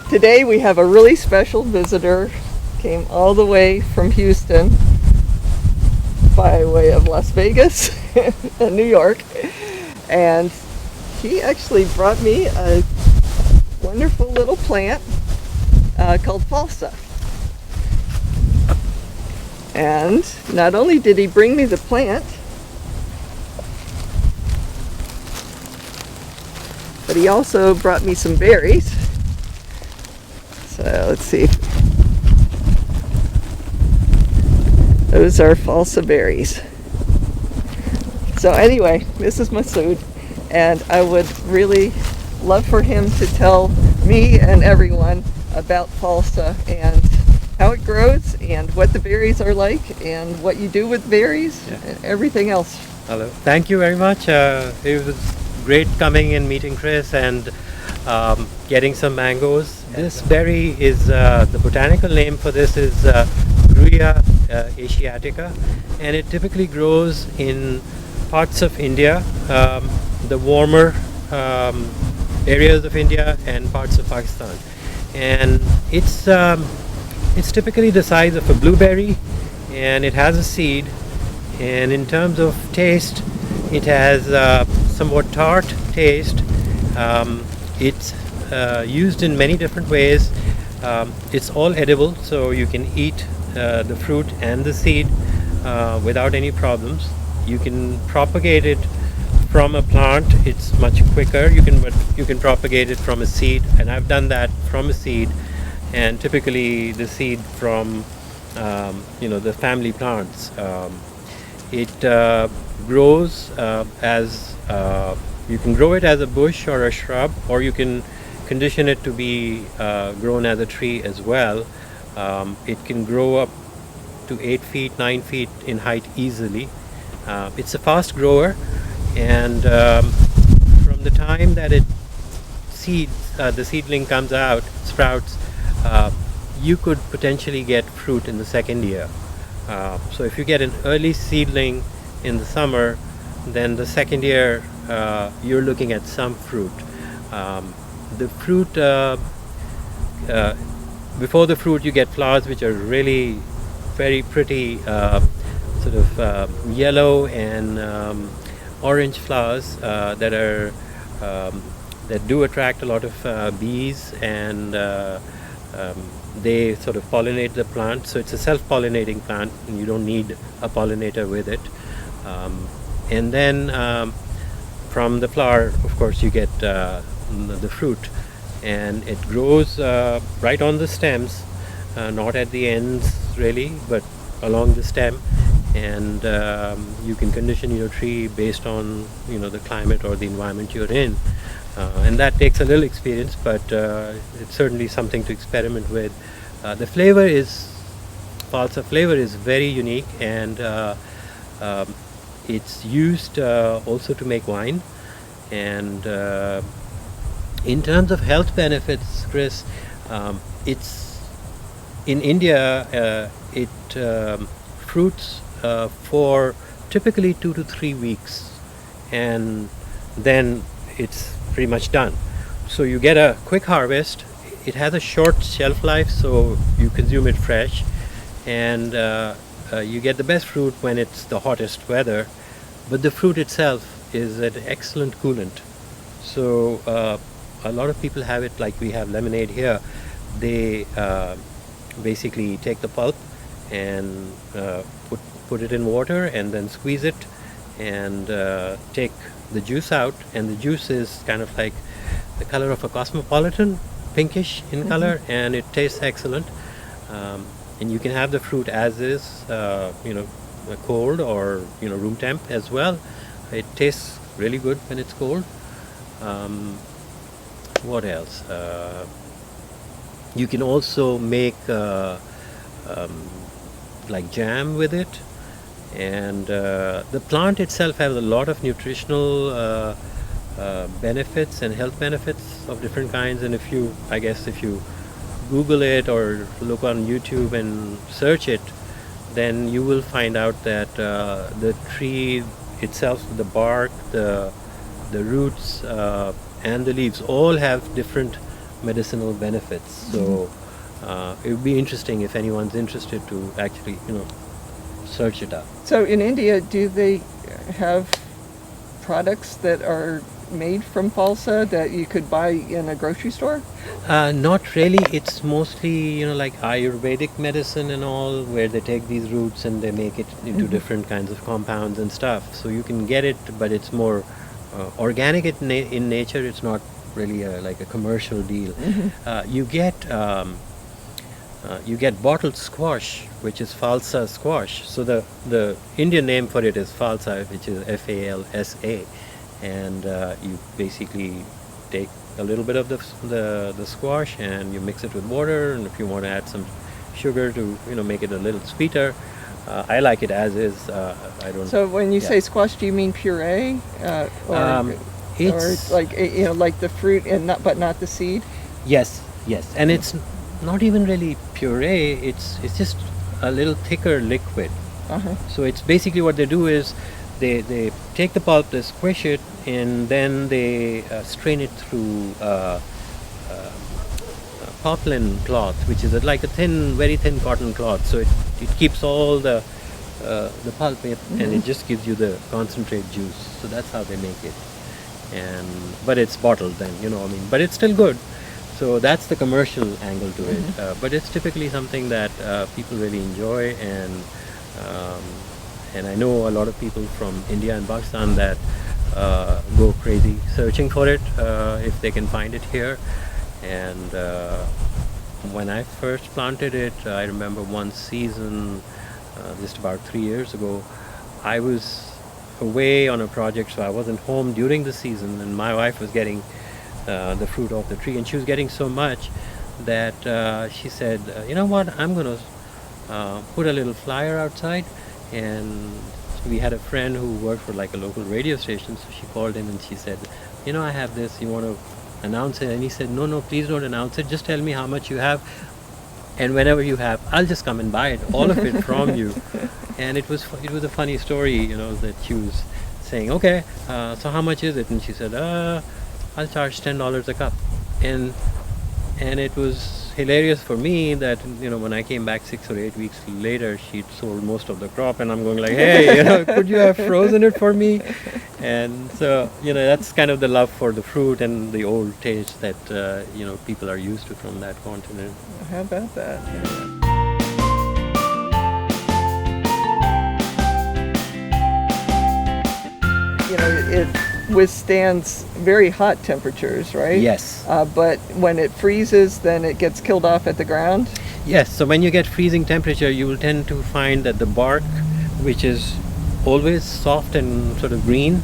Today we have a really special visitor. Came all the way from Houston by way of Las Vegas and New York. And he actually brought me a wonderful little plant called Falsa. And not only did he bring me the plant, but he also brought me some berries. So let's see. Those are Falsa berries. So anyway, this is Masud, and I would really love for him to tell me and everyone about Falsa and how it grows and what the berries are like and what you do with berries and everything else. Hello. Thank you very much. It was great coming and meeting Chris and getting some mangoes. This berry is, the botanical name for this is Grewia asiatica, and it typically grows in parts of India, the warmer areas of India and parts of Pakistan. And it's typically the size of a blueberry, and it has a seed, and in terms of taste it has somewhat tart taste. It's used in many different ways. It's all edible, so you can eat the fruit and the seed without any problems. You can propagate it from a plant. It's much quicker. You can propagate it from a seed, and I've done that from a seed, and typically the seed from the family plants. It grows as you can grow it as a bush or a shrub, or you can condition it to be grown as a tree as well. It can grow up to 8 feet, 9 feet in height easily. It's a fast grower, and from the time that it the seedling comes out, sprouts, you could potentially get fruit in the second year. So if you get an early seedling in the summer, then the second year you're looking at some fruit. The fruit, before the fruit you get flowers which are really very pretty, sort of yellow and orange flowers that do attract a lot of bees, and they sort of pollinate the plant. So it's a self-pollinating plant, and you don't need a pollinator with it. And then from the flower, of course, you get the fruit, and it grows right on the stems, not at the ends really, but along the stem. And you can condition your tree based on the climate or the environment you're in, and that takes a little experience, but it's certainly something to experiment with. The flavor is Falsa flavor is very unique, and it's used also to make wine. And in terms of health benefits, Chris, it's in India. It fruits for typically 2 to 3 weeks, and then it's pretty much done. So you get a quick harvest. It has a short shelf life, so you consume it fresh, and you get the best fruit when it's the hottest weather. But the fruit itself is an excellent coolant. So a lot of people have it like we have lemonade here. They basically take the pulp and put it in water and then squeeze it and take the juice out, and the juice is kind of like the color of a cosmopolitan, pinkish in color, and it tastes excellent. And you can have the fruit as is, cold or room temp as well. It tastes really good when it's cold. What else? You can also make like jam with it, and the plant itself has a lot of nutritional benefits and health benefits of different kinds. And if you Google it or look on YouTube and search it, then you will find out that the tree itself, the bark, the roots, and the leaves all have different medicinal benefits. So it would be interesting if anyone's interested to actually, search it up. So in India, do they have products that are made from falsa that you could buy in a grocery store? Not really. It's mostly, like Ayurvedic medicine and all, where they take these roots and they make it into different kinds of compounds and stuff. So you can get it, but it's more organic in nature. It's not really like a commercial deal. You get bottled squash, which is falsa squash. So the Indian name for it is falsa, which is Falsa, and you basically take a little bit of the squash and you mix it with water, and if you want to add some sugar to make it a little sweeter, I like it as is. I don't. So when you say squash, do you mean puree, or it's like like the fruit and but not the seed? Yes, and it's not even really puree. It's just a little thicker liquid. So it's basically what they do is they take the pulp, they squish it, and then they strain it through poplin cloth, which is like a very thin cotton cloth. So it keeps all the pulp in, and it just gives you the concentrate juice. So that's how they make it. But it's bottled then, but it's still good. So that's the commercial angle to it. But it's typically something that people really enjoy, and I know a lot of people from India and Pakistan that go crazy searching for it if they can find it here. And when I first planted it, I remember one season, just about 3 years ago, I was away on a project, so I wasn't home during the season, and my wife was getting the fruit off the tree, and she was getting so much that she said, you know what, I'm going to put a little flyer outside. And we had a friend who worked for like a local radio station, so she called him and she said, I have this, you want to announce it? And he said, no, please don't announce it, just tell me how much you have, and whenever you have, I'll just come and buy it, all of it from you. And it was a funny story, that she was saying, okay, so how much is it? And she said, I'll charge $10 a cup. And it was hilarious for me that when I came back 6 or 8 weeks later, she'd sold most of the crop, and I'm going like, hey, could you have frozen it for me? And so that's kind of the love for the fruit and the old taste that people are used to from that continent. How about that? It withstands very hot temperatures, right? Yes. But when it freezes, then it gets killed off at the ground? Yes, so when you get freezing temperature, you will tend to find that the bark, which is always soft and sort of green,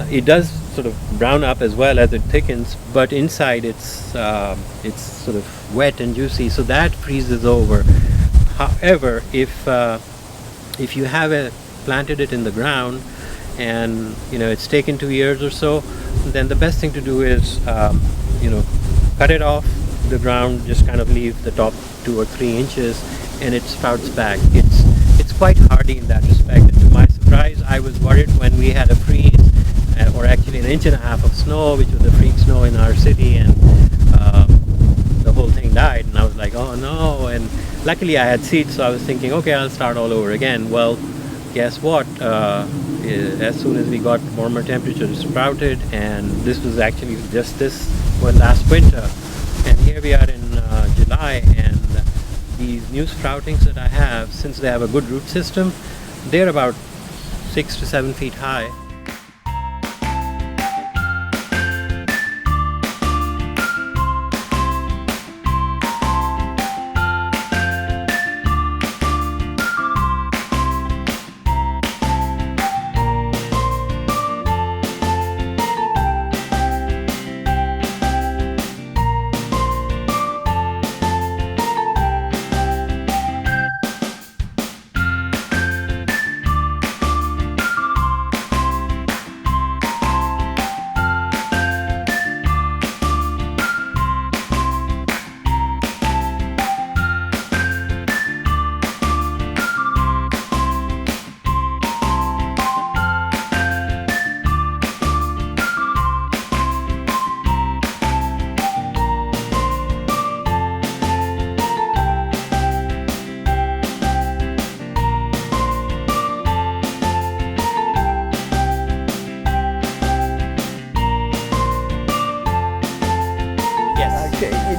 it does sort of brown up as well as it thickens, but inside it's sort of wet and juicy, so that freezes over. However, if you have planted it in the ground, and it's taken 2 years or so, then the best thing to do is cut it off the ground, just kind of leave the top 2 or 3 inches, and it sprouts back. It's quite hardy in that respect. And to my surprise, I was worried when we had a freeze, or actually an 1.5 inches of snow, which was a freak snow in our city, and the whole thing died, and I was like, oh no. And luckily I had seeds, so I was thinking, okay, I'll start all over again. Well, guess what? As soon as we got warmer temperatures, it sprouted, and this was actually just last winter. And here we are in July, and these new sproutings that I have, since they have a good root system, they're about 6 to 7 feet high.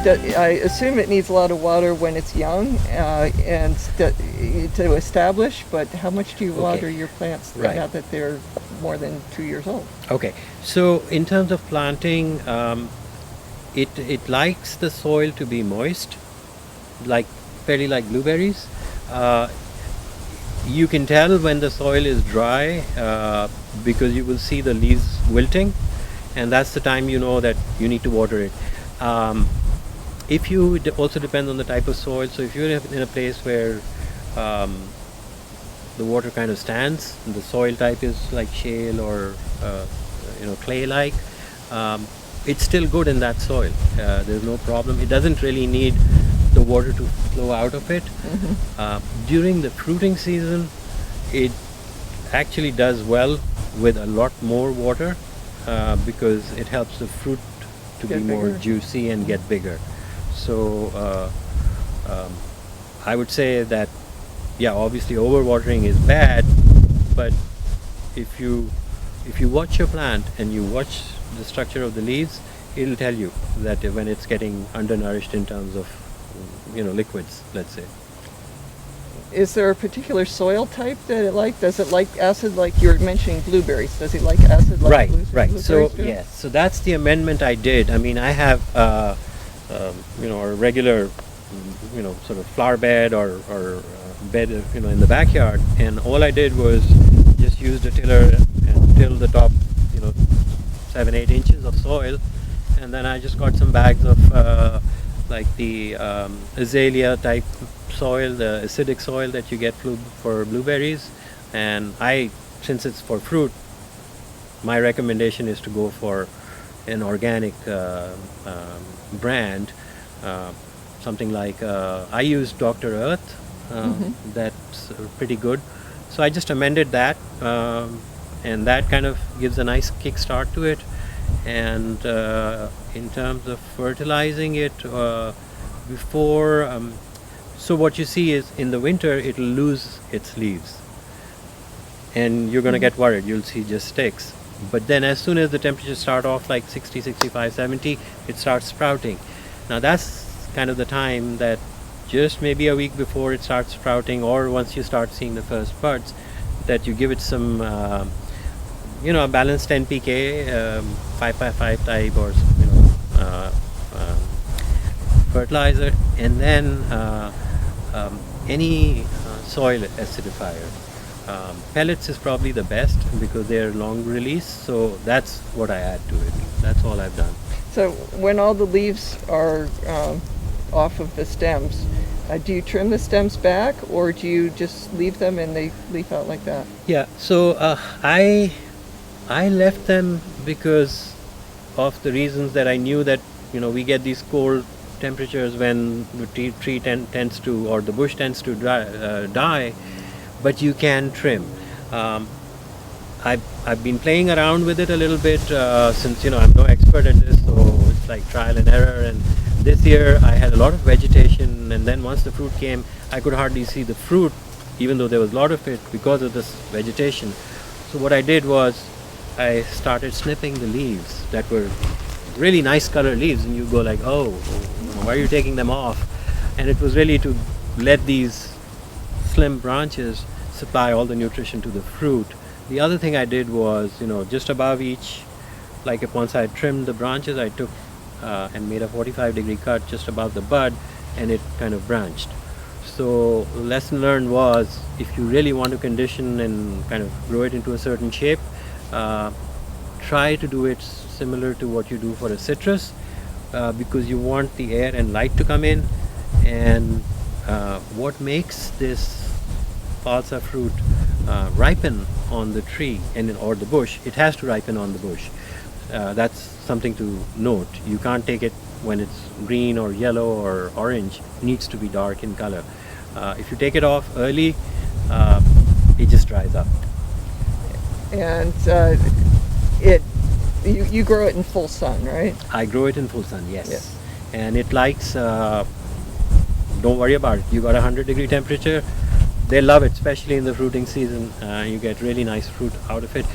I assume it needs a lot of water when it's young and to establish, but how much do you water your plants Right. now that they're more than 2 years old? Okay, so in terms of planting, it likes the soil to be moist, like fairly like blueberries. You can tell when the soil is dry because you will see the leaves wilting, and that's the time you know that you need to water it. If you also depends on the type of soil. So if you're in a place where the water kind of stands, and the soil type is like shale or clay-like, it's still good in that soil. There's no problem. It doesn't really need the water to flow out of it. During the fruiting season, it actually does well with a lot more water because it helps the fruit to be Get more bigger. juicy and get bigger. So I would say that, yeah, obviously overwatering is bad, but if you watch your plant and you watch the structure of the leaves, it'll tell you that when it's getting undernourished in terms of liquids, let's say. Is there a particular soil type that it likes? Does it like acid like you were mentioning blueberries? Does it like acid like Right. blueberries So do? yes, so that's the amendment I did. I mean, I have a regular sort of flower bed or bed in the backyard, and all I did was just use the tiller and till the top 7-8 inches of soil, and then I just got some bags of like the azalea type soil, the acidic soil that you get for blueberries. And since it's for fruit, my recommendation is to go for an organic brand, something like I use Dr. Earth. That's pretty good. So I just amended that, and that kind of gives a nice kickstart to it. And in terms of fertilizing it before, so what you see is in the winter it'll lose its leaves, and you're going to get worried. You'll see just sticks. But then as soon as the temperatures start off like 60, 65, 70, it starts sprouting. Now that's kind of the time that just maybe a week before it starts sprouting, or once you start seeing the first buds, that you give it some a balanced NPK, 5x5 type, or fertilizer, and then any soil acidifier. Pellets is probably the best because they are long release, so that's what I add to it. That's all I've done. So when all the leaves are off of the stems, do you trim the stems back, or do you just leave them and they leaf out like that? Yeah, so I left them because of the reasons that I knew that we get these cold temperatures when the tree tends to, or the bush tends to die, but you can trim. I've been playing around with it a little bit since I'm no expert at this, so it's like trial and error. And this year I had a lot of vegetation, and then once the fruit came, I could hardly see the fruit, even though there was a lot of it because of this vegetation. So what I did was I started snipping the leaves that were really nice color leaves, and you go like, oh, why are you taking them off? And it was really to let these slim branches supply all the nutrition to the fruit. The other thing I did was, just above each, like if once I trimmed the branches, I took and made a 45-degree cut just above the bud, and it kind of branched. So the lesson learned was, if you really want to condition and kind of grow it into a certain shape, try to do it similar to what you do for a citrus, because you want the air and light to come in. And what makes this Falsa fruit ripen on the tree or the bush, it has to ripen on the bush. That's something to note. You can't take it when it's green or yellow or orange. It needs to be dark in color. If you take it off early, it just dries up. And you grow it in full sun, right? I grow it in full sun, yes. Yes. And it likes, don't worry about it. You got 100-degree temperature, they love it, especially in the fruiting season. You get really nice fruit out of it.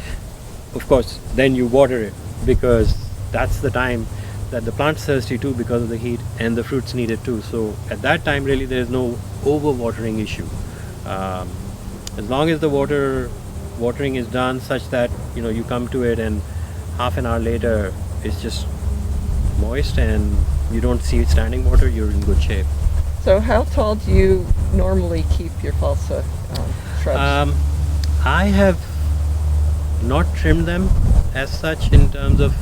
Of course, then you water it, because that's the time that the plant's thirsty too because of the heat, and the fruits need it too. So at that time, really, there is no over-watering issue. As long as the watering is done such that you come to it and half an hour later it's just moist and you don't see it standing water, you're in good shape. So how tall do you normally keep your Falsa shrubs? I have not trimmed them as such in terms of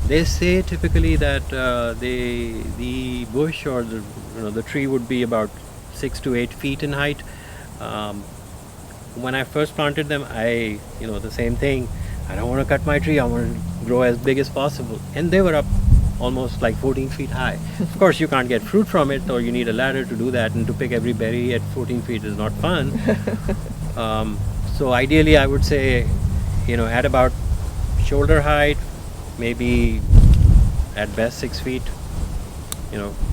they say typically that the bush or the tree would be about 6 to 8 feet in height. When I first planted them, the same thing. I don't want to cut my tree. I want to grow as big as possible, and they were up almost like 14 feet high. Of course, you can't get fruit from it, or you need a ladder to do that, and to pick every berry at 14 feet is not fun. So ideally, I would say, at about shoulder height, maybe at best 6 feet.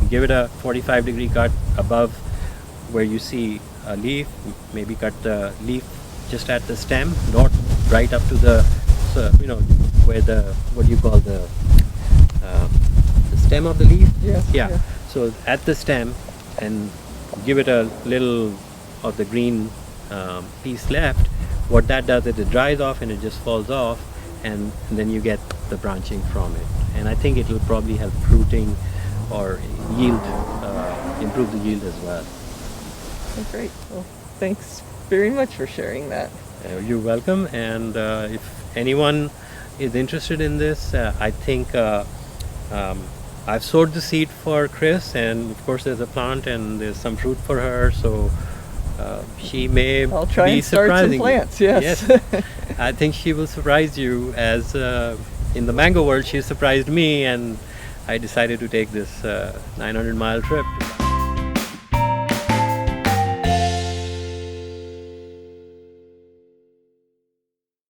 Give it a 45-degree cut above where you see a leaf. Maybe cut the leaf just at the stem, not right up to the, where what do you call the stem of the leaf? Yes. Yeah. So at the stem, and give it a little of the green piece left. What that does is it dries off and it just falls off, and then you get the branching from it. And I think it will probably help fruiting or yield, improve the yield as well. Oh, great. Well, thanks very much for sharing that. You're welcome. And if anyone is interested in this, I think I've sowed the seed for Chris, and of course there's a plant and there's some fruit for her, so she may I'll try be and start some surprising plants. you. Yes. I think she will surprise you, as in the mango world she surprised me, and I decided to take this 900-mile trip.